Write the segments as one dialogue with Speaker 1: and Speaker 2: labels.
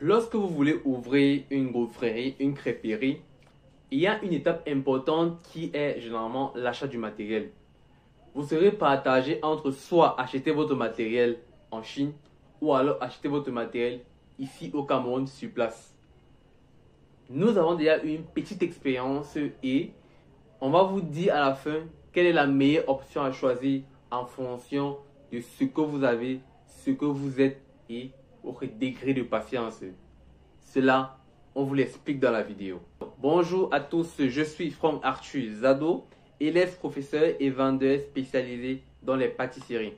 Speaker 1: Lorsque vous voulez ouvrir une gaufrerie, une crêperie, il y a une étape importante qui est généralement l'achat du matériel. Vous serez partagé entre soit acheter votre matériel en Chine ou alors acheter votre matériel ici au Cameroun sur place. Nous avons déjà eu une petite expérience et on va vous dire à la fin quelle est la meilleure option à choisir en fonction de ce que vous avez, ce que vous êtes et votre degré de patience. Cela, on vous l'explique dans la vidéo. Bonjour à tous, je suis Franck Arthur Zado, élève, professeur et vendeur spécialisé dans les pâtisseries.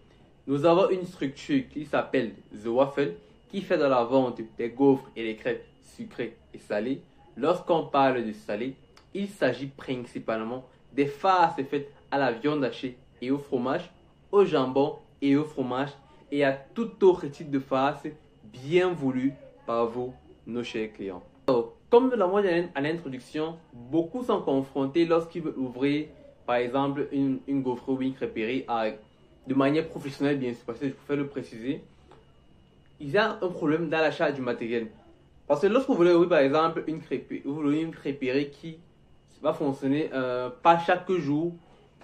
Speaker 1: Nous avons une structure qui s'appelle The Waffle, qui fait de la vente des gaufres et des crêpes sucrées et salées. Lorsqu'on parle de salé, il s'agit principalement des farces faites à la viande hachée et au fromage, au jambon et au fromage, et à tout autre type de farce bien voulu par vous, nos chers clients. Alors, comme nous l'avons dit à l'introduction, beaucoup sont confrontés lorsqu'ils veulent ouvrir, par exemple, une gaufrerie ou une crêperie de manière professionnelle, bien sûr, parce que je préfère le préciser. Il y a un problème dans l'achat du matériel. Parce que lorsque vous voulez ouvrir, par exemple, une crêperie qui va fonctionner pas chaque jour,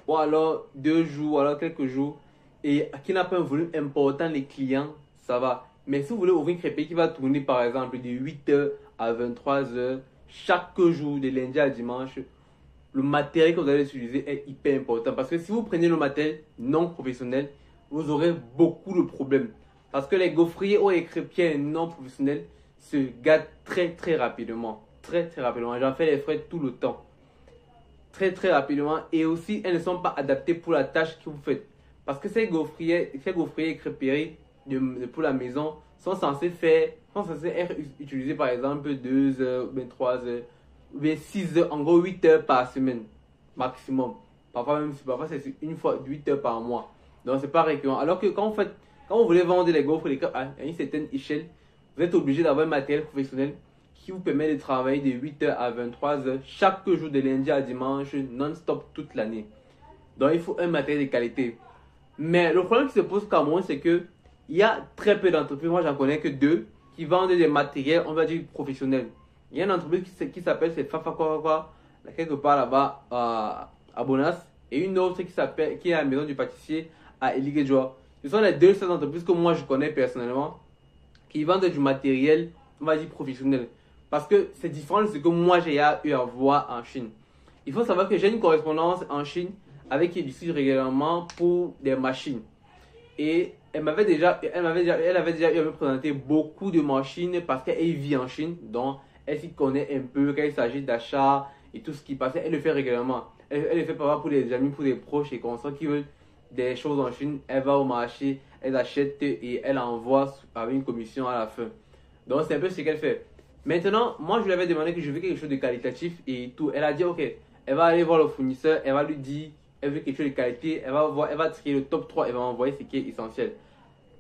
Speaker 1: ou alors 2 jours, ou alors quelques jours, et qui n'a pas un volume important, les clients, ça va. Mais si vous voulez ouvrir une crêperie qui va tourner, par exemple, de 8h à 23h, chaque jour, de lundi à dimanche, le matériel que vous allez utiliser est hyper important. Parce que si vous prenez le matériel non professionnel, vous aurez beaucoup de problèmes. Parce que les gaufriers ou les crêpiers non professionnels se gâtent très rapidement. Très rapidement. J'en fais les frais tout le temps. Très rapidement. Et aussi, elles ne sont pas adaptées pour la tâche que vous faites. Parce que ces gaufriers et crêperies pour la maison sont censés être utilisés par exemple 2 heures, ou bien 3 heures, ou bien 6 heures, en gros 8 heures par semaine maximum. Parfois c'est une fois 8 heures par mois. Donc c'est pas récurrent. Alors que quand vous voulez vendre les gaufres et les crêpes à une certaine échelle, vous êtes obligé d'avoir un matériel professionnel qui vous permet de travailler de 8 heures à 23 heures chaque jour de lundi à dimanche non-stop toute l'année. Donc il faut un matériel de qualité. Mais le problème qui se pose au Cameroun, c'est que il y a très peu d'entreprises, moi j'en connais que 2, qui vendent des matériels, on va dire, professionnels. Il y a une entreprise qui s'appelle Fafa Kwakwa, quelque part là-bas à Bonas, et une autre qui est à la maison du pâtissier à Eligedjoa. Ce sont les 2 seules entreprises que moi je connais personnellement qui vendent du matériel, on va dire, professionnel. Parce que c'est différent de ce que moi j'ai eu à voir en Chine. Il faut savoir que j'ai une correspondance en Chine avec qui je discute régulièrement pour des machines. Et elle avait déjà eu à me présenter beaucoup de machines parce qu'elle vit en Chine. Donc, elle s'y connaît un peu quand il s'agit d'achat et tout ce qui passe. Elle le fait régulièrement. Elle le fait parfois pour des amis, pour des proches et comme ça qui veulent des choses en Chine. Elle va au marché, elle achète et elle envoie avec une commission à la fin. Donc, c'est un peu ce qu'elle fait. Maintenant, moi, je lui avais demandé que je veux quelque chose de qualitatif et tout. Elle a dit, ok, elle va aller voir le fournisseur, elle va lui dire, elle veut quelque chose de qualité, elle va trier le top 3, elle va m'envoyer ce qui est essentiel.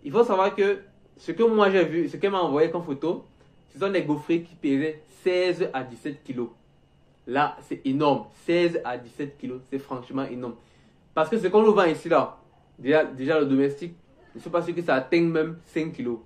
Speaker 1: Il faut savoir que ce que moi j'ai vu, ce qu'elle m'a envoyé comme photo, ce sont des gaufreries qui pesaient 16 à 17 kilos. Là, c'est énorme. 16 à 17 kilos, c'est franchement énorme. Parce que ce qu'on nous vend ici, là, déjà le domestique, je ne suis pas sûr que ça atteigne même 5 kilos.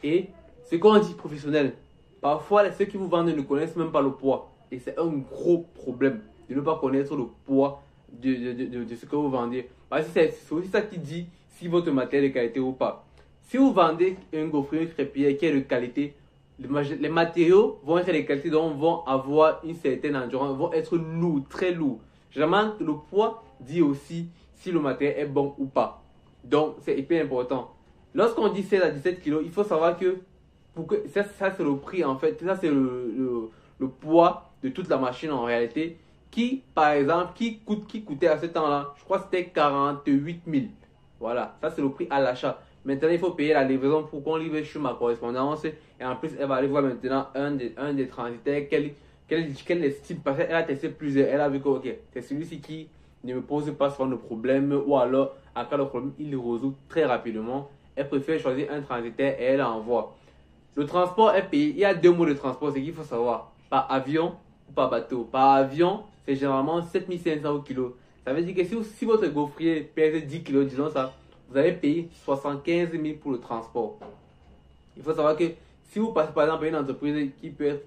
Speaker 1: Et ce qu'on dit professionnel, parfois ceux qui vous vendent ne connaissent même pas le poids. Et c'est un gros problème de ne pas connaître le poids de ce que vous vendez. Parce que c'est aussi ça qui dit si votre matériel est de qualité ou pas. Si vous vendez un gaufrier crêpier qui est de qualité, les matériaux vont être de qualité, donc vont avoir une certaine endurance, vont être lourds, très lourds. Généralement, le poids dit aussi si le matériel est bon ou pas. Donc, c'est hyper important. Lorsqu'on dit 16 à 17 kg, il faut savoir que, ça c'est le prix en fait, ça c'est le poids de toute la machine en réalité. Qui, par exemple, qui coûtait à ce temps-là, je crois que c'était 48 000. Voilà, ça c'est le prix à l'achat. Maintenant, il faut payer la livraison pour qu'on livre sur ma correspondance. Et en plus, elle va aller voir maintenant un des transitaires qu'elle estime, parce qu'elle a testé plusieurs. Elle a vu que, ok, c'est celui-ci qui ne me pose pas souvent de problème, ou alors, en cas de problème, il le résout très rapidement. Elle préfère choisir un transitaire et elle envoie. Le transport est payé. Il y a 2 modes de transport, c'est qu'il faut savoir. Par avion ou par bateau. Par avion, c'est généralement 7500 kg. Ça veut dire que si votre gaufrier pèse 10 kg, disons ça, vous allez payer 75 000 pour le transport. Il faut savoir que Si vous passez par exemple par une entreprise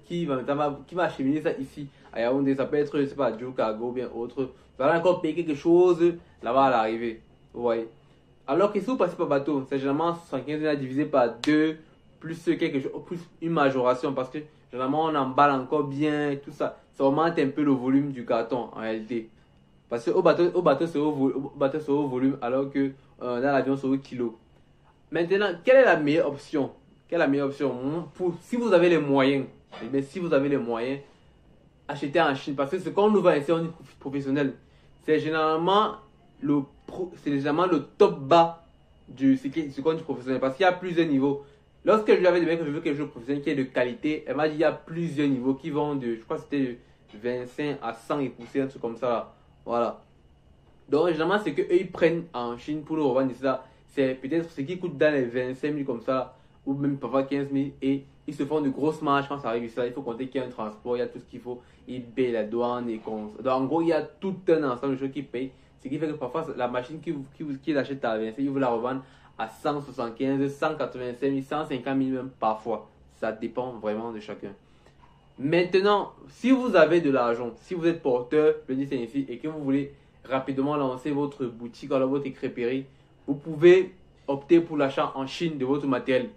Speaker 1: qui va acheminer ça ici à Yaoundé, ça peut être, je sais pas, Joe Cargo ou bien autre, vous allez encore payer quelque chose là-bas à l'arrivée. Vous voyez. Alors que si vous passez par bateau, c'est généralement 75 divisé par 2 plus quelque chose, plus une majoration parce que généralement on emballe encore bien, tout ça. Ça augmente un peu le volume du carton en réalité. Parce que au bateau c'est au volume alors que dans l'avion c'est au kilo. Maintenant, quelle est la meilleure option? Quelle est la meilleure option pour, si vous avez les moyens, eh bien, si vous avez les moyens, achetez en Chine. Parce que ce qu'on nous vend ici en professionnel, c'est généralement le top bas du ce professionnel. Parce qu'il y a plusieurs niveaux. Lorsque je lui avais dit que je veux quelque chose de professionnel qui est de qualité, elle m'a dit qu'il y a plusieurs niveaux qui vont de, je crois que c'était de 25 à 100 et poussé, un truc comme ça là. Voilà. Donc, généralement, c'est qu'eux, ils prennent en Chine pour le revendre ici là. C'est peut-être ce qui coûte dans les 25 000 comme ça, ou même parfois 15 000, et ils se font de grosses marges quand ça arrive ici là. Il faut compter qu'il y a un transport, il y a tout ce qu'il faut, ils payent la douane, et donc en gros, il y a tout un ensemble de choses qu'ils payent. Ce qui fait que parfois, la machine qu'ils achètent à 25, ils vous la revendent à 175, 185 000, 150 000 même parfois. Ça dépend vraiment de chacun. Maintenant, si vous avez de l'argent, si vous êtes porteur, le dit ici, et que vous voulez rapidement lancer votre boutique, alors votre crêperie, vous pouvez opter pour l'achat en Chine de votre matériel.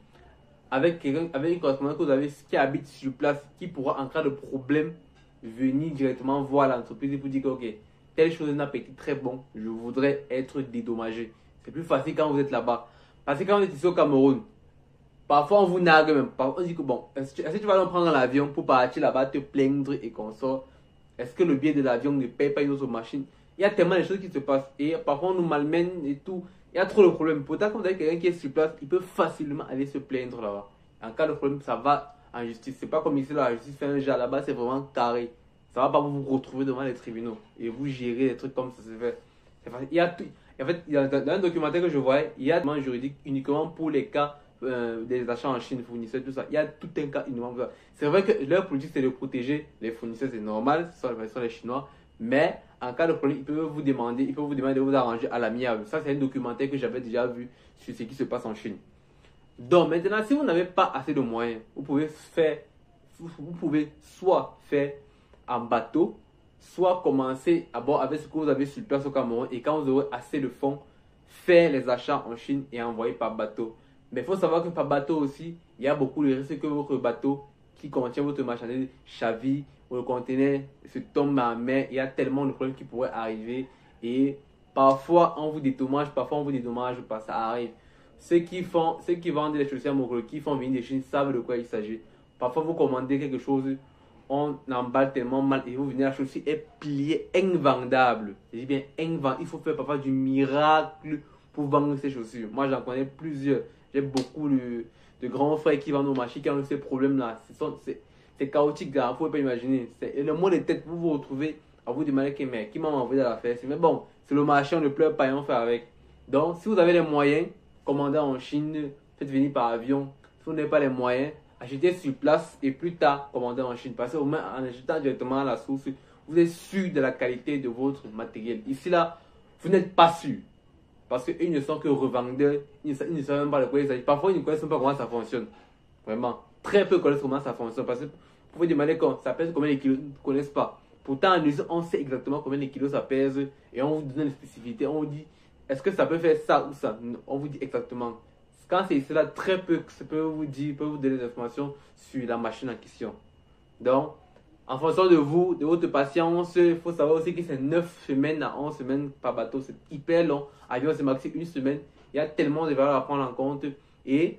Speaker 1: Avec une correspondant que vous avez qui habite sur place, qui pourra en cas de problème venir directement voir l'entreprise et vous dire que ok, telle chose n'a pas été très bon, je voudrais être dédommagé. C'est plus facile quand vous êtes là-bas. Parce que quand vous êtes ici au Cameroun, parfois on vous nargue même. Parfois on dit que bon, est-ce que tu vas donc prendre l'avion pour partir là-bas, te plaindre et qu'on sort? Est-ce que le billet de l'avion ne paye pas une autre machine? Il y a tellement de choses qui se passent et parfois on nous malmène et tout. Il y a trop de problèmes. Pourtant, quand vous avez quelqu'un qui est sur place, il peut facilement aller se plaindre là-bas. En cas de problème, ça va en justice. C'est pas comme ici, la justice fait un genre là-bas, c'est vraiment carré. Ça va pas vous retrouver devant les tribunaux et vous gérer des trucs comme ça se fait. C'est facile. Il y a tout. En fait, dans un documentaire que je voyais, il y a un document juridique uniquement pour les cas des achats en Chine, fournisseurs, tout ça. Il y a tout un cas uniquement pour ça. C'est vrai que leur politique, c'est de protéger les fournisseurs, c'est normal, ce sont les Chinois. Mais en cas de problème, ils peuvent vous demander de vous arranger à l'amiable. Ça, c'est un documentaire que j'avais déjà vu sur ce qui se passe en Chine. Donc maintenant, si vous n'avez pas assez de moyens, vous pouvez soit faire en bateau, soit commencer à bord avec ce que vous avez sur place au Cameroun et quand vous aurez assez de fonds, faire les achats en Chine et envoyer par bateau. Mais il faut savoir que par bateau aussi, il y a beaucoup de risques que votre bateau qui contient votre marchandise chavire ou le conteneur se tombe en mer. Il y a tellement de problèmes qui pourraient arriver et parfois on vous dédommage, parfois on vous dédommage pas, ça arrive. Ceux qui vendent les chaussures à Mogolo, qui font venir des Chines savent de quoi il s'agit. Parfois vous commandez quelque chose, on emballe tellement mal et vous venez la chaussure est pliée, invendable. Je dis bien invendable. Il faut faire parfois du miracle pour vendre ces chaussures. Moi j'en connais plusieurs. J'ai beaucoup de grands frères qui vendent nos machines qui ont ces problèmes-là. C'est chaotique, vous ne pouvez pas imaginer. Le mot de tête, vous vous retrouvez à vous demander qui m'a envoyé à la fête. Mais bon, c'est le marché, on ne pleure pas et on fait avec. Donc, si vous avez les moyens, commandez en Chine, faites venir par avion. Si vous n'avez pas les moyens, achetez sur place et plus tard, commandez en Chine. Parce qu'au moins, en achetant directement à la source, vous êtes sûr de la qualité de votre matériel. Ici, là, vous n'êtes pas sûr. Parce qu'ils ne sont que revendeurs, ils ne savent même pas de quoi il s'agit. Parfois, ils ne connaissent même pas comment ça fonctionne. Vraiment. Très peu connaissent comment ça fonctionne. Parce que vous pouvez demander ça pèse combien de kilos, ils ne connaissent pas. Pourtant, en usine, on sait exactement combien de kilos ça pèse. Et on vous donne les spécificités. On vous dit, est-ce que ça peut faire ça ou ça? On vous dit exactement. Quand c'est cela, très peu, ça peut vous donner des informations sur la machine en question. Donc, en fonction de vous, de votre patience, il faut savoir aussi que c'est 9 semaines à 11 semaines par bateau. C'est hyper long. Avion, c'est maxi une semaine. Il y a tellement de valeurs à prendre en compte. Et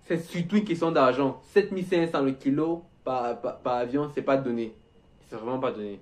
Speaker 1: c'est surtout une question d'argent. 7 500 le kilo par avion, c'est pas donné. C'est vraiment pas donné.